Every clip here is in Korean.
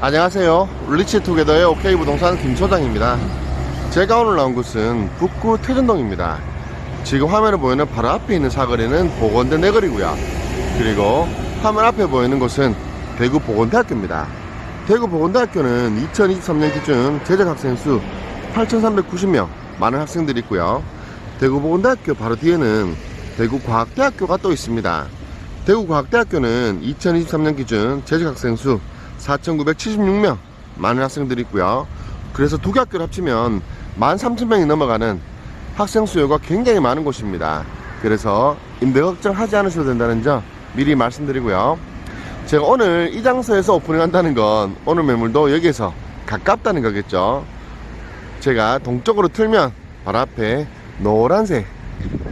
안녕하세요. 리치투게더의 OK부동산 김소장입니다. 제가 오늘 나온 곳은 북구 태전동입니다. 지금 화면에 보이는 바로 앞에 있는 사거리는 보건대 내거리고요. 그리고 화면 앞에 보이는 곳은 대구 보건대학교입니다. 대구 보건대학교는 2023년 기준 재적 학생 수 8,390명, 많은 학생들이 있고요. 대구 보건대학교 바로 뒤에는 대구과학대학교가 또 있습니다. 대구과학대학교는 2023년 기준 재적 학생 수 4,976명, 많은 학생들이 있고요. 그래서 두 개 학교를 합치면 13,000명이 넘어가는 학생 수요가 굉장히 많은 곳입니다. 그래서 임대 걱정하지 않으셔도 된다는 점 미리 말씀드리고요. 제가 오늘 이 장소에서 오프닝 한다는 건 오늘 매물도 여기에서 가깝다는 거겠죠. 제가 동쪽으로 틀면 바로 앞에 노란색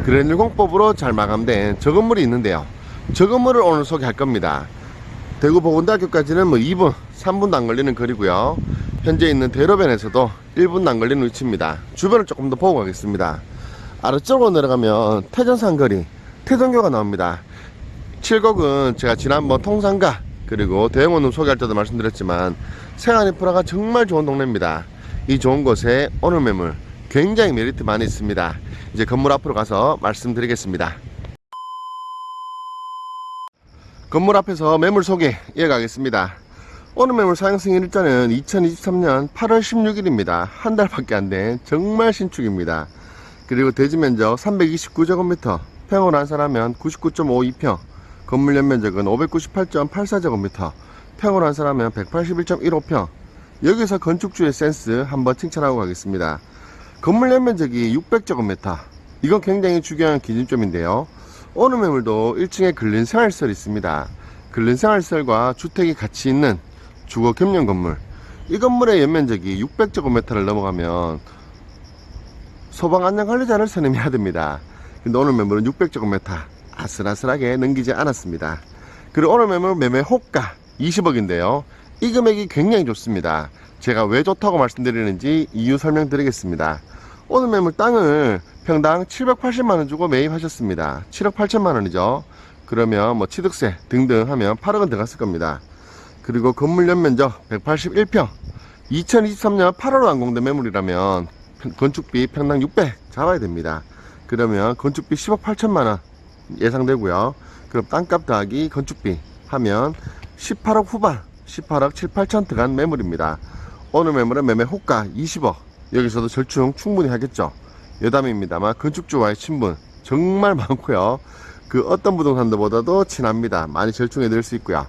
그랜드 공법으로 잘 마감된 저 건물이 있는데요. 저 건물을 오늘 소개할 겁니다. 대구 보건대학교까지는 2분, 3분도 안 걸리는 거리고요. 현재 있는 대로변에서도 1분도 안 걸리는 위치입니다. 주변을 조금 더 보고 가겠습니다. 아래쪽으로 내려가면 태전상거리, 태전교가 나옵니다. 7곡은 제가 지난번 통상가 그리고 대형원룸 소개할 때도 말씀드렸지만 생활인프라가 정말 좋은 동네입니다. 이 좋은 곳에 오늘 매물 굉장히 메리트 많이 있습니다. 이제 건물 앞으로 가서 말씀드리겠습니다. 건물 앞에서 매물 소개 이어가겠습니다. 오늘 매물 사용승인 일자는 2023년 8월 16일입니다. 한 달밖에 안 된 정말 신축입니다. 그리고 대지 면적 329제곱미터, 평으로 환산하면 99.52평, 건물 연면적은 598.84제곱미터, 평으로 환산하면 181.15평. 여기서 건축주의 센스 한번 칭찬하고 가겠습니다. 건물 연면적이 600제곱미터, 이건 굉장히 중요한 기준점인데요. 오늘 매물도 1층에 근린생활시설이 있습니다. 근린생활시설과 주택이 같이 있는 주거 겸용 건물, 이 건물의 연면적이 600제곱미터를 넘어가면 소방안전관리자를 선임해야 됩니다. 근데 오늘 매물은 600제곱미터 아슬아슬하게 넘기지 않았습니다. 그리고 오늘 매물 매매 호가 20억인데요 이 금액이 굉장히 좋습니다. 제가 왜 좋다고 말씀드리는지 이유 설명드리겠습니다. 오늘 매물 땅을 평당 780만원 주고 매입하셨습니다. 7억 8천만원이죠. 그러면 취득세 등등 하면 8억은 들어갔을 겁니다. 그리고 건물 연면적 181평, 2023년 8월 완공된 매물이라면 건축비 평당 600 잡아야 됩니다. 그러면 건축비 10억 8천만원 예상되고요. 그럼 땅값 더하기 건축비 하면 18억 후반, 18억 7, 8천 들어간 매물입니다. 오늘 매물은 매매 호가 20억, 여기서도 절충 충분히 하겠죠. 여담입니다만 건축주와의 친분 정말 많고요. 그 어떤 부동산들보다도 친합니다. 많이 절충해 드릴 수 있고요.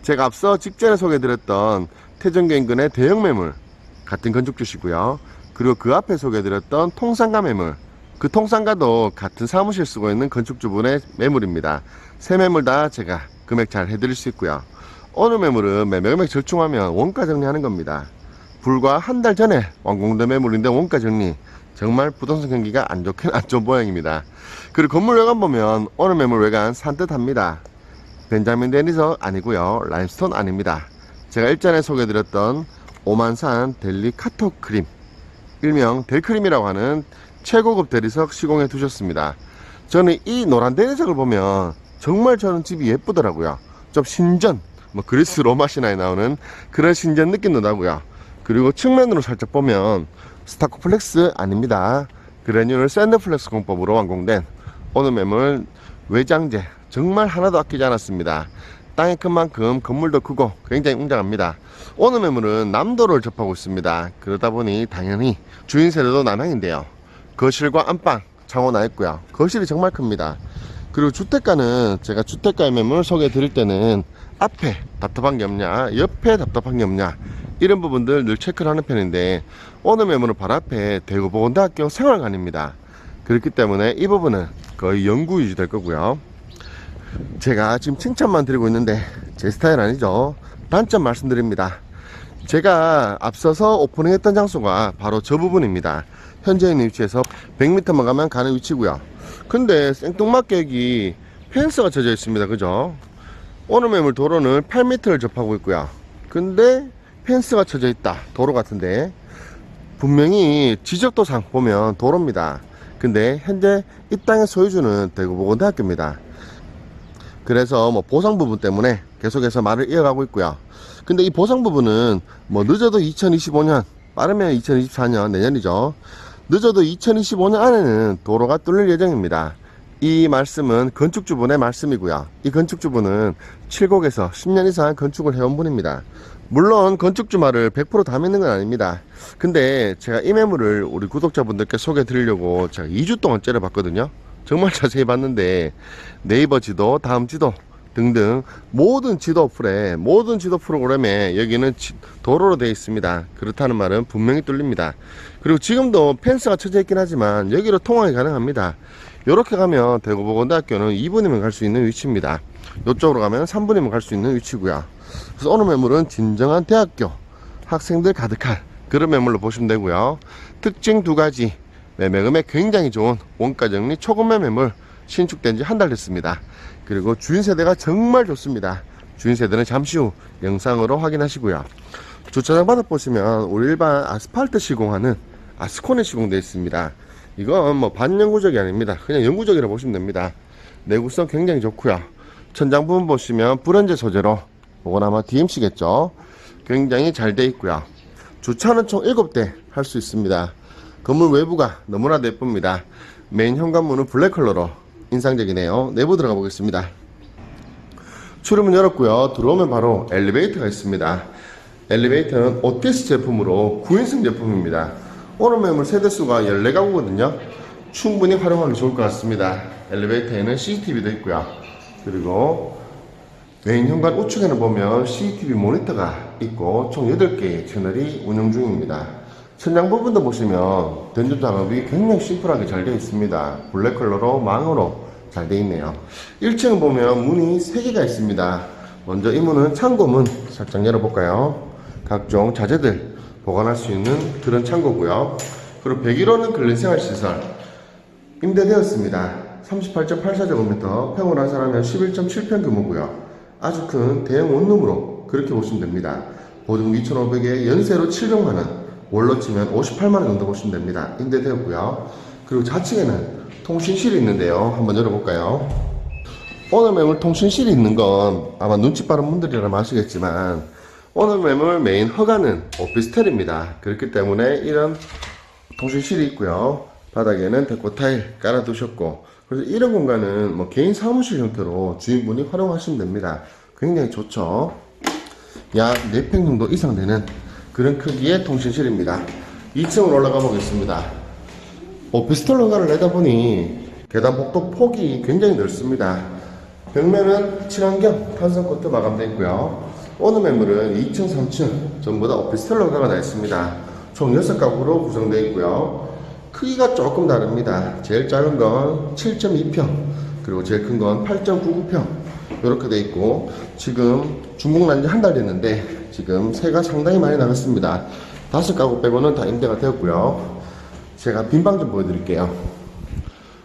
제가 앞서 직전에 소개해드렸던 태전교 인근의 대형 매물 같은 건축주시고요. 그리고 그 앞에 소개해드렸던 통상가 매물, 그 통상가도 같은 사무실 쓰고 있는 건축주분의 매물입니다. 세 매물 다 제가 금액 잘 해드릴 수 있고요. 오늘 매물은 매매 금액 절충하면 원가 정리하는 겁니다. 불과 한 달 전에 완공된 매물인데 원가 정리, 정말 부동산 경기가 안 좋은 모양입니다. 그리고 건물 외관 보면 오늘 매물 외관 산뜻합니다. 벤자민 데니서 아니고요, 라임스톤 아닙니다. 제가 일전에 소개해드렸던 오만산 델리 카토 크림, 일명 델크림이라고 하는 최고급 대리석 시공해 두셨습니다. 저는 이 노란 대리석을 보면 정말 저는 집이 예쁘더라고요. 좀 신전, 그리스 로마 신화에 나오는 그런 신전 느낌도 나고요. 그리고 측면으로 살짝 보면 스타코플렉스 아닙니다. 그래뉴얼 샌드플렉스 공법으로 완공된 오늘 매물 외장재 정말 하나도 아끼지 않았습니다. 땅이 큰 만큼 건물도 크고 굉장히 웅장합니다. 오늘 매물은 남도를 접하고 있습니다. 그러다 보니 당연히 주인 세대도 남향인데요. 거실과 안방 창호 나 있고요. 거실이 정말 큽니다. 그리고 주택가는 제가 주택가의 매물 소개해 드릴 때는 앞에 답답한 게 없냐, 옆에 답답한 게 없냐, 이런 부분들 늘 체크를 하는 편인데 오늘 매물은 바로 앞에 대구보건대학교 생활관입니다. 그렇기 때문에 이 부분은 거의 영구 유지될 거고요. 제가 지금 칭찬만 드리고 있는데 제 스타일 아니죠. 단점 말씀드립니다. 제가 앞서서 오프닝 했던 장소가 바로 저 부분입니다. 현재 있는 위치에서 100m만 가면 가는 위치고요. 근데 생뚱맞게 여기 펜스가 쳐져 있습니다. 그죠? 오늘 매물 도로는 8m를 접하고 있고요. 근데 펜스가 쳐져 있다. 도로 같은데 분명히 지적도상 보면 도로입니다. 근데 현재 이 땅의 소유주는 대구보건대학교입니다. 그래서 보상 부분 때문에 계속해서 말을 이어가고 있고요. 근데 이 보상 부분은 뭐 늦어도 2025년, 빠르면 2024년, 내년이죠. 늦어도 2025년 안에는 도로가 뚫릴 예정입니다. 이 말씀은 건축주분의 말씀이고요. 이 건축주분은 7곡에서 10년 이상 건축을 해온 분입니다. 물론 건축주 말을 100%다 믿는 건 아닙니다. 근데 제가 이 매물을 우리 구독자분들께 소개해 드리려고 제가 2주 동안 째려봤거든요. 정말 자세히 봤는데 네이버 지도, 다음 지도 등등 모든 지도 어플에, 모든 지도 프로그램에 여기는 도로로 되어 있습니다. 그렇다는 말은 분명히 뚫립니다. 그리고 지금도 펜스가 쳐져 있긴 하지만 여기로 통학이 가능합니다. 이렇게 가면 대구보건대학교는 2분이면 갈 수 있는 위치입니다. 이쪽으로 가면 3분이면 갈 수 있는 위치고요. 그래서 오늘 매물은 진정한 대학교 학생들 가득한 그런 매물로 보시면 되고요. 특징 두 가지, 매매금액 굉장히 좋은 원가정리 초급매 매물, 신축된 지 한 달 됐습니다. 그리고 주인세대가 정말 좋습니다. 주인세대는 잠시 후 영상으로 확인하시고요. 주차장 바닥 보시면 우리 일반 아스팔트 시공하는 아스콘에 시공되어 있습니다. 이건 뭐 반영구적이 아닙니다. 그냥 영구적이라 보시면 됩니다. 내구성 굉장히 좋고요. 천장 부분 보시면 브론즈 소재로, 이건 아마 DMC겠죠. 굉장히 잘 되어 있고요. 주차는 총 7대 할 수 있습니다. 건물 외부가 너무나 예쁩니다. 메인 현관문은 블랙 컬러로 인상적이네요. 내부 들어가 보겠습니다. 출입문 열었고요. 들어오면 바로 엘리베이터가 있습니다. 엘리베이터는 오티스 제품으로 9인승 제품입니다. 오늘 매물 세대수가 14가구거든요. 충분히 활용하기 좋을 것 같습니다. 엘리베이터에는 CCTV도 있고요. 그리고 메인 현관 우측에는 보면 CCTV 모니터가 있고 총 8개의 채널이 운영 중입니다. 천장 부분도 보시면 견적 작업이 굉장히 심플하게 잘 되어 있습니다. 블랙 컬러로 망으로 잘 되어 있네요. 1층 보면 문이 3개가 있습니다. 먼저 이 문은 창고문 살짝 열어볼까요? 각종 자재들 보관할 수 있는 그런 창고고요. 그리고 101호는 근린생활시설 임대되었습니다. 38.84제곱미터, 평을 사람은 11.7평 규모고요. 아주 큰 대형 원룸으로 그렇게 보시면 됩니다. 보증금 2,500에 연세로 700만원, 월로 치면 58만원 정도 보시면 됩니다. 임대되었고요. 그리고 좌측에는 통신실이 있는데요. 한번 열어볼까요? 오늘 매물 통신실이 있는 건 아마 눈치 빠른 분들이라면 아시겠지만 오늘 매물 메인 허가는 오피스텔입니다. 그렇기 때문에 이런 통신실이 있고요. 바닥에는 데코 타일 깔아 두셨고, 그래서 이런 공간은 뭐 개인 사무실 형태로 주인분이 활용하시면 됩니다. 굉장히 좋죠. 약 4평 정도 이상 되는 그런 크기의 통신실입니다. 2층으로 올라가 보겠습니다. 오피스텔 허가를 내다 보니 계단 복도 폭이 굉장히 넓습니다. 벽면은 친환경 탄성 코트 마감되어 있고요. 오늘 매물은 2층, 3층 전부 다 오피스텔 허가가 나 있습니다. 총 6가구로 구성되어 있고요. 크기가 조금 다릅니다. 제일 작은 건 7.2평, 그리고 제일 큰 건 8.99평 이렇게 되어 있고, 지금 준공 난 지 한 달 됐는데 지금 새가 상당히 많이 나갔습니다. 5가구 빼고는 다 임대가 되었고요. 제가 빈방 좀 보여드릴게요.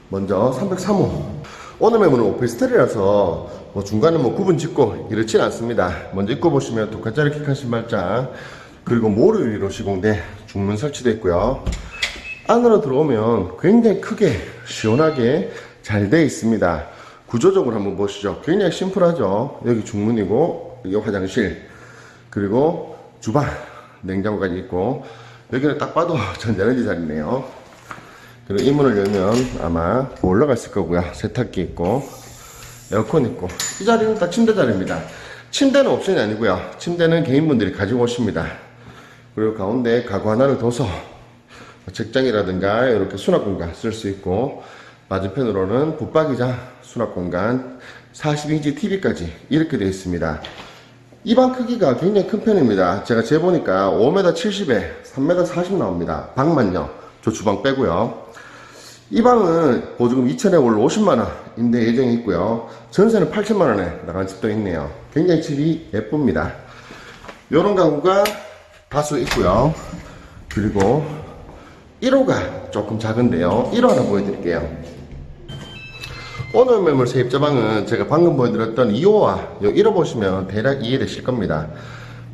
먼저 303호. 오늘 매물은 오피스텔이라서 뭐 중간에 뭐 구분 짓고 이렇진 않습니다. 먼저 입고 보시면 2칸짜리 키칸 신발장, 그리고 모를 위로 시공된 중문 설치되어 있고요. 안으로 들어오면 굉장히 크게 시원하게 잘 되어 있습니다. 구조적으로 한번 보시죠. 굉장히 심플하죠. 여기 중문이고 여기 화장실, 그리고 주방, 냉장고까지 있고, 여기는 딱 봐도 전자레인지 자리네요. 그리고 이 문을 열면 아마 보일러가 있을 거고요. 세탁기 있고 에어컨 있고, 이 자리는 딱 침대 자리입니다. 침대는 옵션이 아니고요. 침대는 개인분들이 가지고 오십니다. 그리고 가운데 가구 하나를 둬서 책장이라든가 이렇게 수납 공간 쓸 수 있고, 맞은편으로는 붙박이장, 수납 공간, 40인치 TV까지 이렇게 되어 있습니다. 이 방 크기가 굉장히 큰 편입니다. 제가 재보니까 5m 70에 3m 40 나옵니다. 방만요. 저 주방 빼고요. 이 방은 보증금 2,000에 월 50만원 임대 예정이 있고요. 전세는 8천만원에 나간 집도 있네요. 굉장히 집이 예쁩니다. 요런 가구가 다수 있고요. 그리고 1호가 조금 작은데요. 1호 하나 보여드릴게요. 오늘 매물 세입자방은 제가 방금 보여드렸던 2호와 1호 보시면 대략 이해되실 겁니다.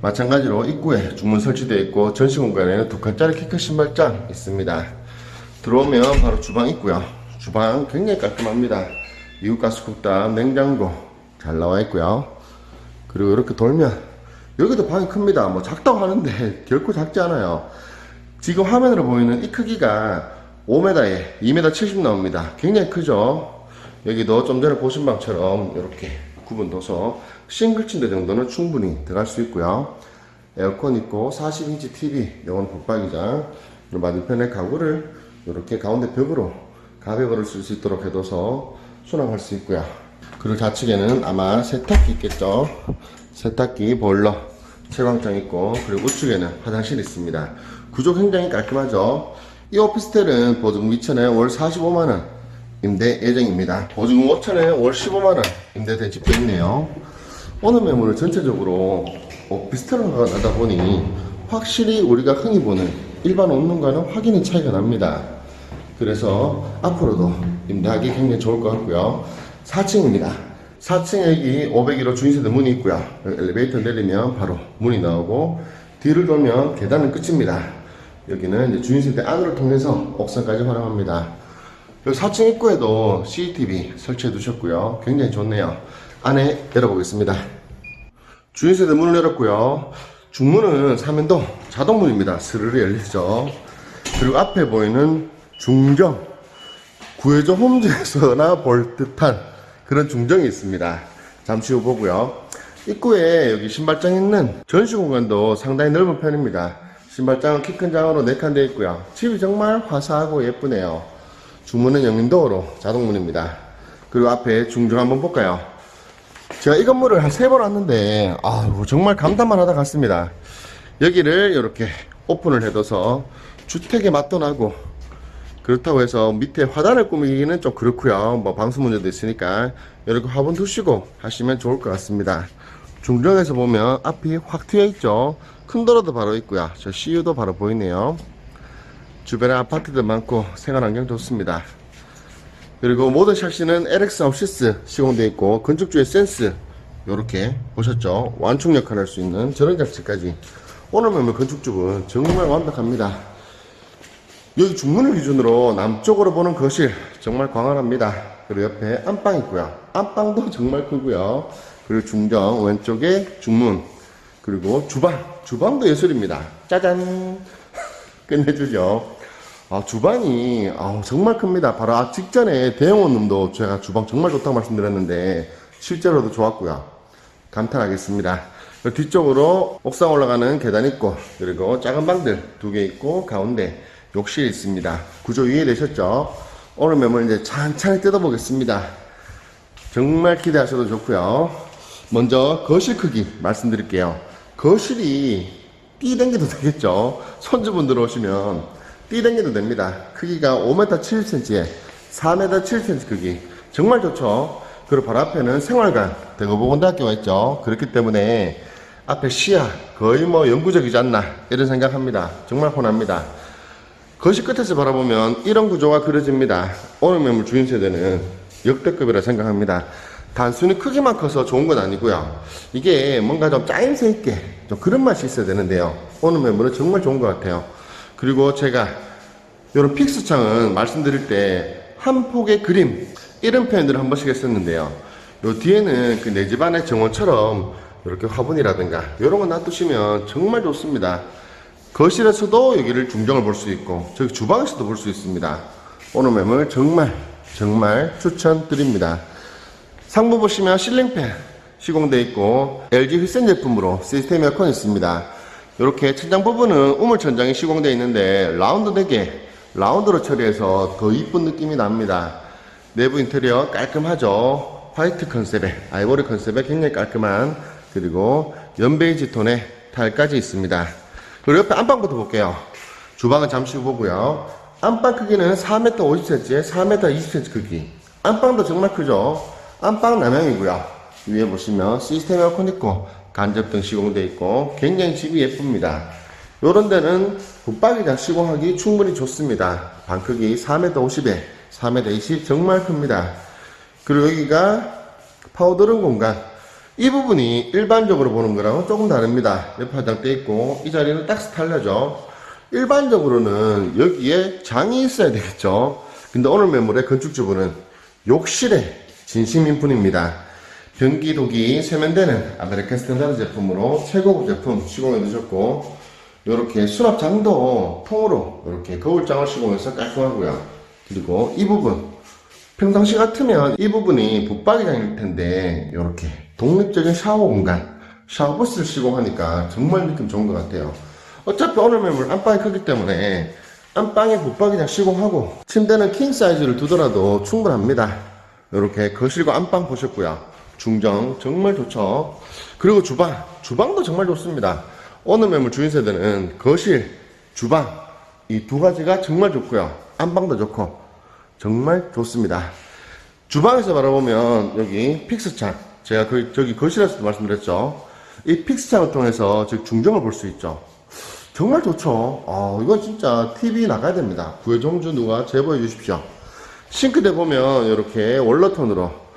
마찬가지로 입구에 중문 설치되어 있고, 전시 공간에는 2칸짜리 키큰 신발장 있습니다. 들어오면 바로 주방 있고요. 주방 굉장히 깔끔합니다. 미국 가스쿡탑, 냉장고 잘 나와 있고요. 그리고 이렇게 돌면 여기도 방이 큽니다. 뭐 작다고 하는데 결코 작지 않아요. 지금 화면으로 보이는 이 크기가 5m에 2m 70 나옵니다. 굉장히 크죠. 여기도 좀 전에 보신 방처럼 이렇게 구분둬서 싱글 침대 정도는 충분히 들어갈 수 있고요. 에어컨 있고 40인치 TV, 이건 붙박이장. 그리고 맞은편에 가구를 이렇게 가운데 벽으로 가벽으로 쓸 수 있도록 해둬서 수납할 수 있고요. 그리고 좌측에는 아마 세탁기 있겠죠. 세탁기, 보일러, 채광장 있고, 그리고 우측에는 화장실이 있습니다. 구조 굉장히 깔끔하죠. 이 오피스텔은 보증금 2천에 월 45만원 임대 예정입니다. 보증금 5천에 월 15만원 임대된 집도 있네요. 오늘 매물을 전체적으로 오피스텔로 가다 보니 확실히 우리가 흔히 보는 일반 원룸과는 확연히 차이가 납니다. 그래서 앞으로도 임대하기 굉장히 좋을 것 같고요. 4층입니다. 4층에 여기 501호 주인세대 문이 있고요. 엘리베이터 내리면 바로 문이 나오고, 뒤를 돌면 계단은 끝입니다. 여기는 이제 주인세대 안으로 통해서 옥상까지 활용합니다. 여기 4층 입구에도 CCTV 설치해 두셨고요. 굉장히 좋네요. 안에 열어보겠습니다. 주인세대 문을 열었고요. 중문은 사면도 자동문입니다. 스르르 열리죠. 그리고 앞에 보이는 중정, 구해줘 홈즈에서나 볼 듯한 그런 중정이 있습니다. 잠시 후 보고요. 입구에 여기 신발장 있는 전시 공간도 상당히 넓은 편입니다. 신발장은 키 큰 장으로 4칸 되어 있고요. 집이 정말 화사하고 예쁘네요. 중문은 영인도어로 자동문입니다. 그리고 앞에 중정 한번 볼까요? 제가 이 건물을 한 3번 왔는데 정말 감탄만 하다 갔습니다. 여기를 이렇게 오픈을 해둬서 주택의 맛도 나고, 그렇다고 해서 밑에 화단을 꾸미기는 좀 그렇고요. 뭐 방수 문제도 있으니까 이렇게 화분 두시고 하시면 좋을 것 같습니다. 중정에서 보면 앞이 확 트여 있죠. 큰 도로도 바로 있고요. 저 CU도 바로 보이네요. 주변에 아파트도 많고 생활환경 좋습니다. 그리고 모든 샤시는 LX 아웃시스 시공되어 있고, 건축주의 센스 요렇게 보셨죠. 완충 역할을 할 수 있는 저런 장치까지. 오늘 매물 건축주분 정말 완벽합니다. 여기 중문을 기준으로 남쪽으로 보는 거실 정말 광활합니다. 그리고 옆에 안방 있고요. 안방도 정말 크고요. 그리고 중정 왼쪽에 중문, 그리고 주방도 예술입니다. 짜잔. 끝내주죠. 주방이 정말 큽니다. 바로 직전에 대형 원룸도 제가 주방 정말 좋다고 말씀드렸는데 실제로도 좋았고요. 감탄하겠습니다. 뒤쪽으로 옥상 올라가는 계단 있고, 그리고 작은 방들 2개 있고, 가운데 욕실이 있습니다. 구조 이해되셨죠? 오늘 매물 이제 찬찬히 뜯어보겠습니다. 정말 기대하셔도 좋고요. 먼저 거실 크기 말씀드릴게요. 거실이 띠댕겨도 되겠죠? 손주분들 오시면 띠댕겨도 됩니다. 크기가 5m 70cm에 4m 7cm 크기 정말 좋죠? 그리고 바로 앞에는 생활관 대구보건대학교가 있죠. 그렇기 때문에 앞에 시야 거의 뭐 영구적이지 않나 이런 생각합니다. 정말 혼합니다. 거실 끝에서 바라보면 이런 구조가 그려집니다. 오늘 매물 주인세대는 역대급이라 생각합니다. 단순히 크기만 커서 좋은 건 아니고요. 이게 뭔가 좀 짜임새 있게 좀 그런 맛이 있어야 되는데요. 오늘 매물은 정말 좋은 것 같아요. 그리고 제가 이런 픽스 창은 말씀드릴 때 한 폭의 그림 이런 표현들을 한 번씩 했었는데요. 요 뒤에는 그 내 집안의 정원처럼 이렇게 화분이라든가 이런 거 놔두시면 정말 좋습니다. 거실에서도 여기를 중정을 볼 수 있고 저기 주방에서도 볼 수 있습니다. 오늘 매물 정말 추천드립니다. 상부 보시면 실링팬 시공되어 있고 LG 휘센 제품으로 시스템 에어컨이 있습니다. 이렇게 천장 부분은 우물 천장이 시공되어 있는데 라운드 되게 라운드로 처리해서 더 이쁜 느낌이 납니다. 내부 인테리어 깔끔하죠. 화이트 컨셉의 아이보리 컨셉의 굉장히 깔끔한, 그리고 연베이지 톤의 타일까지 있습니다. 그리고 옆에 안방부터 볼게요. 주방은 잠시 후 보고요. 안방 크기는 4m 50cm에 4m 20cm 크기. 안방도 정말 크죠. 안방 남향이고요. 위에 보시면 시스템 에어컨 있고 간접등 시공되어 있고 굉장히 집이 예쁩니다. 요런 데는 붙박이장 시공하기 충분히 좋습니다. 방 크기 4m 50에 4m 20 정말 큽니다. 그리고 여기가 파우더룸 공간. 이 부분이 일반적으로 보는 거랑은 조금 다릅니다. 옆에 화장대 있고 이 자리는 딱 스타일러죠. 일반적으로는 여기에 장이 있어야 되겠죠. 근데 오늘 매물의 건축주분은 욕실에 진심인 분입니다. 변기독이 세면대는 아메리칸 스탠다드 제품으로 최고급 제품 시공해 두셨고, 이렇게 수납장도 통으로 이렇게 거울장을 시공해서 깔끔하고요. 그리고 이 부분, 평상시 같으면 이 부분이 붙박이장일 텐데 이렇게 독립적인 샤워 공간, 샤워부스를 시공하니까 정말 느낌 좋은 것 같아요. 어차피 오늘 매물 안방이 크기 때문에 안방에 붙박이장 시공하고 침대는 킹 사이즈를 두더라도 충분합니다. 이렇게 거실과 안방 보셨고요. 중정 정말 좋죠. 그리고 주방도 정말 좋습니다. 오늘 매물 주인 세대는 거실, 주방 이 두 가지가 정말 좋고요. 안방도 좋고 정말 좋습니다. 주방에서 바라보면 여기 픽스창, 제가 저기 거실에서도 말씀드렸죠. 이 픽스창을 통해서 즉 중정을 볼 수 있죠. 정말 좋죠. 이건 진짜 TV 나가야 됩니다. 구해종주 누가 제보해 주십시오. 싱크대 보면 이렇게 원로톤으로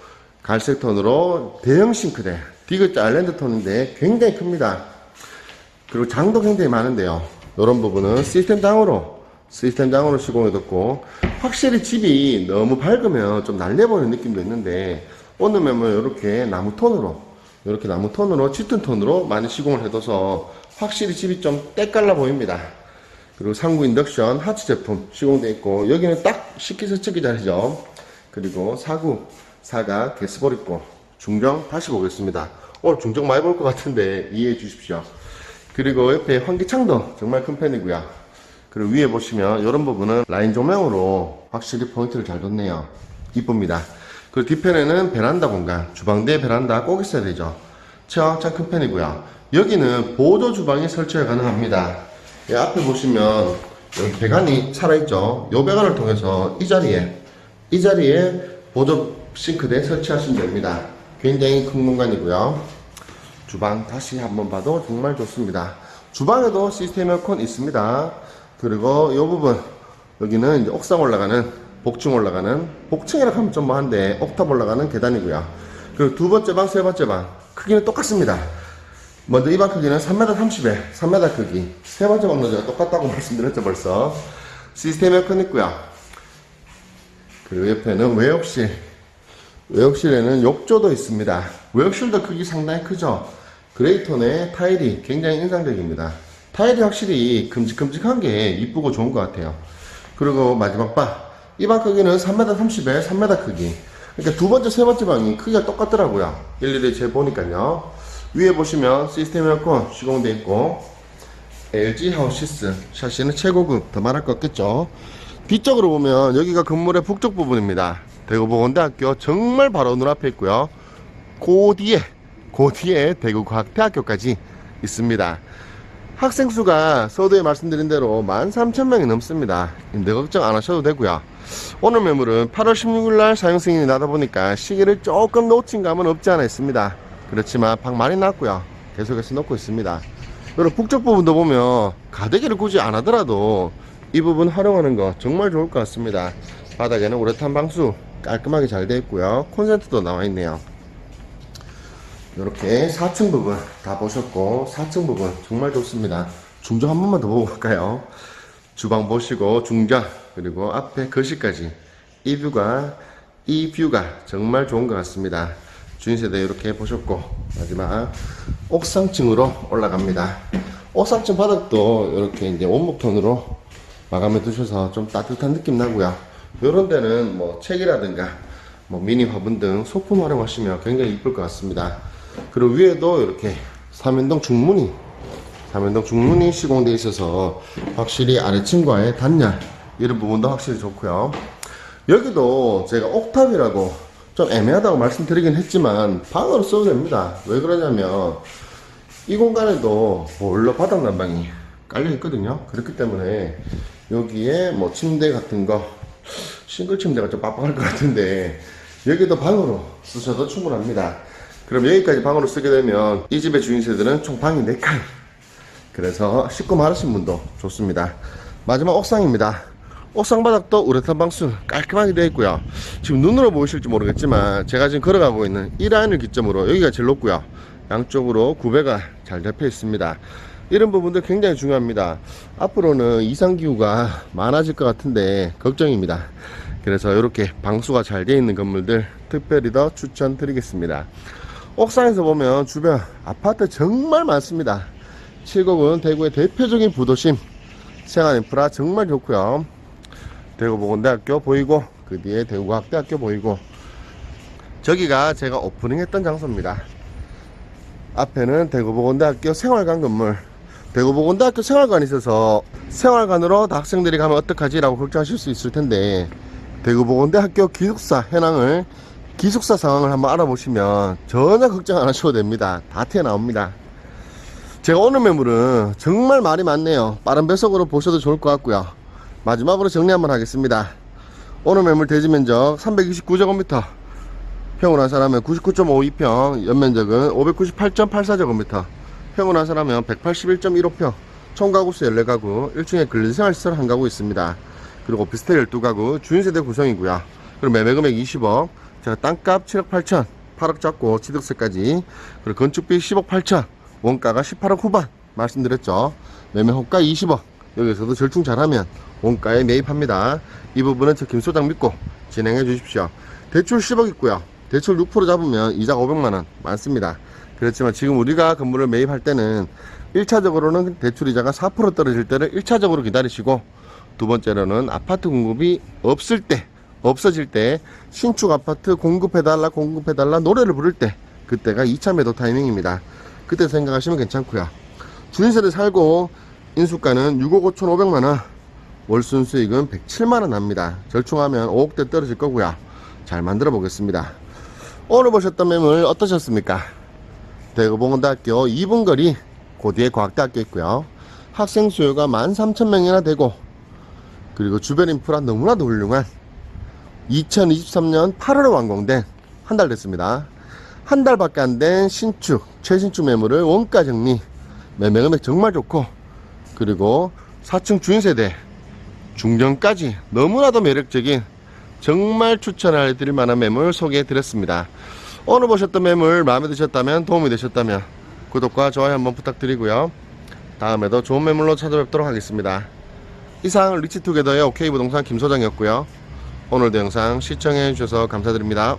갈색 톤으로 대형 싱크대, 디귿자 아일랜드 톤인데 굉장히 큽니다. 그리고 장도 굉장히 많은데요. 이런 부분은 시스템장으로 시공해뒀고, 확실히 집이 너무 밝으면 좀 날려보이는 느낌도 있는데 오늘 매물 이렇게 나무톤으로 짙은 톤으로 많이 시공을 해둬서 확실히 집이 좀 때깔나 보입니다. 그리고 상구 인덕션 하츠 제품 시공되어 있고, 여기는 딱 식기세척기 자리죠. 그리고 사각 게스볼 있고, 중정 다시 보겠습니다. 오늘 중정 많이 볼 것 같은데 이해해 주십시오. 그리고 옆에 환기창도 정말 큰 편이고요. 그리고 위에 보시면 이런 부분은 라인 조명으로 확실히 포인트를 잘 뒀네요. 이쁩니다. 그리고 뒤편에는 베란다 공간, 주방대 베란다 꼭 있어야 되죠. 최왕창 큰 편이고요. 여기는 보조 주방이 설치가 가능합니다. 앞에 보시면 여기 배관이 살아있죠. 이 배관을 통해서 이 자리에 보조 싱크대 설치하시면 됩니다. 굉장히 큰 공간이고요. 주방 다시 한번 봐도 정말 좋습니다. 주방에도 시스템 에어컨 있습니다. 그리고 이 부분, 여기는 이제 옥상 올라가는, 복층 올라가는, 복층이라 하면 좀 뭐한데 옥탑 올라가는 계단이고요. 그리고 두 번째 방, 세 번째 방 크기는 똑같습니다. 먼저 이 방 크기는 3m30에 3m 크기, 세 번째 방도 제가 똑같다고 말씀드렸죠 벌써. 시스템 에어컨 있고요. 그리고 옆에는 외욕실에는 욕조도 있습니다. 외욕실도 크기 상당히 크죠. 그레이톤의 타일이 굉장히 인상적입니다. 타일이 확실히 큼직큼직한 게 이쁘고 좋은 것 같아요. 그리고 마지막 방, 이 방 크기는 3m30에 3m 크기. 그러니까 두 번째, 세 번째 방이 크기가 똑같더라고요. 일일이 재보니까요. 위에 보시면 시스템 에어컨 시공되어 있고, LG 하우시스 샤시는 최고급, 더 말할 거 없겠죠. 뒤쪽으로 보면 여기가 건물의 북쪽 부분입니다. 대구보건대학교 정말 바로 눈앞에 있고요. 그 뒤에 대구과학대학교까지 있습니다. 학생 수가 서두에 말씀드린 대로 13,000명이 넘습니다. 임대 걱정 안 하셔도 되고요. 오늘 매물은 8월 16일날 사용 승인이 나다 보니까 시기를 조금 놓친 감은 없지 않아 있습니다. 그렇지만 방 많이 났고요. 계속해서 놓고 있습니다. 그리고 북쪽 부분도 보면 가대기를 굳이 안 하더라도 이 부분 활용하는 거 정말 좋을 것 같습니다. 바닥에는 우레탄 방수 깔끔하게 잘 되어 있고요. 콘센트도 나와 있네요. 이렇게 4층 부분 다 보셨고, 4층 부분 정말 좋습니다. 중정 한 번만 더 보고 갈까요? 주방 보시고 중정, 그리고 앞에 거실까지 이 뷰가 정말 좋은 것 같습니다. 주인세대 이렇게 보셨고, 마지막 옥상층으로 올라갑니다. 옥상층 바닥도 이렇게 이제 원목톤으로 마감해 두셔서 좀 따뜻한 느낌 나고요. 이런 데는 뭐 책이라든가 뭐 미니 화분 등 소품 활용하시면 굉장히 이쁠 것 같습니다. 그리고 위에도 이렇게 삼연동 중문이 시공되어 있어서 확실히 아래층과의 단열 이런 부분도 확실히 좋고요. 여기도 제가 옥탑이라고 좀 애매하다고 말씀드리긴 했지만 방으로 써도 됩니다. 왜 그러냐면 이 공간에도 보일러 바닥 난방이 깔려 있거든요. 그렇기 때문에 여기에 뭐 침대 같은 거, 싱글 침대가 좀 빡빡할 것 같은데 여기도 방으로 쓰셔도 충분합니다. 그럼 여기까지 방으로 쓰게 되면 이 집의 주인세들은 총 방이 4칸. 그래서 식구 많으신 분도 좋습니다. 마지막 옥상입니다. 옥상 바닥도 우레탄 방수 깔끔하게 되어 있고요. 지금 눈으로 보이실지 모르겠지만 제가 지금 걸어가고 있는 이 라인을 기점으로 여기가 제일 높고요. 양쪽으로 구배가 잘 잡혀 있습니다. 이런 부분들 굉장히 중요합니다. 앞으로는 이상기후가 많아질 것 같은데 걱정입니다. 그래서 이렇게 방수가 잘 되어 있는 건물들 특별히 더 추천드리겠습니다. 옥상에서 보면 주변 아파트 정말 많습니다. 칠곡은 대구의 대표적인 부도심, 생활 인프라 정말 좋고요. 대구보건대학교 보이고, 그 뒤에 대구과학대학교 보이고, 저기가 제가 오프닝 했던 장소입니다. 앞에는 대구보건대학교 생활관 건물. 대구보건대학교 생활관이 있어서 생활관으로 학생들이 가면 어떡하지 라고 걱정하실 수 있을 텐데, 대구보건대학교 기숙사 현황을, 기숙사 상황을 한번 알아보시면 전혀 걱정 안 하셔도 됩니다. 다 튀어나옵니다. 제가 오늘 매물은 정말 말이 많네요. 빠른 배속으로 보셔도 좋을 것 같고요. 마지막으로 정리 한번 하겠습니다. 오늘 매물 대지 면적 329제곱미터, 평을 한산하면 99.52평, 연면적은 598.84제곱미터, 평을 한산하면 181.15평, 총가구수 14가구, 1층에 근린생활시설 1가구 있습니다. 그리고 오피스텔 12가구, 주인세대 구성이고요. 그리고 매매금액 20억, 제가 땅값 7억 8천, 8억 잡고 취득세까지, 그리고 건축비 10억 8천, 원가가 18억 후반 말씀드렸죠. 매매 호가 20억, 여기서도 절충 잘하면 원가에 매입합니다. 이 부분은 저 김소장 믿고 진행해 주십시오. 대출 10억 있고요. 대출 6% 잡으면 이자가 500만원 많습니다. 그렇지만 지금 우리가 건물을 매입할 때는 1차적으로는 대출이자가 4% 떨어질 때를 1차적으로 기다리시고, 두 번째로는 아파트 공급이 없어질 때 신축 아파트 공급해달라 노래를 부를 때, 그때가 2차 매도 타이밍입니다. 그때 생각하시면 괜찮고요. 주인세대 살고 인수가는 6억 5,500만원, 월순 수익은 107만원 납니다. 절충하면 5억대 떨어질 거고요. 잘 만들어 보겠습니다. 오늘 보셨던 매물 어떠셨습니까? 대구보건대학교 2분 거리, 그 뒤에 과학대학교 있고요. 학생 수요가 13,000명이나 되고, 그리고 주변 인프라 너무나도 훌륭한 2023년 8월에 완공된, 한 달 됐습니다. 한 달밖에 안 된 신축, 최신축 매물을 원가 정리, 매매금액 정말 좋고, 그리고 4층 주인세대, 중전까지 너무나도 매력적인, 정말 추천해 드릴 만한 매물 소개해 드렸습니다. 오늘 보셨던 매물 마음에 드셨다면, 도움이 되셨다면 구독과 좋아요 한번 부탁드리고요. 다음에도 좋은 매물로 찾아뵙도록 하겠습니다. 이상 리치투게더의 OK부동산 김소장이었고요. 오늘도 영상 시청해 주셔서 감사드립니다.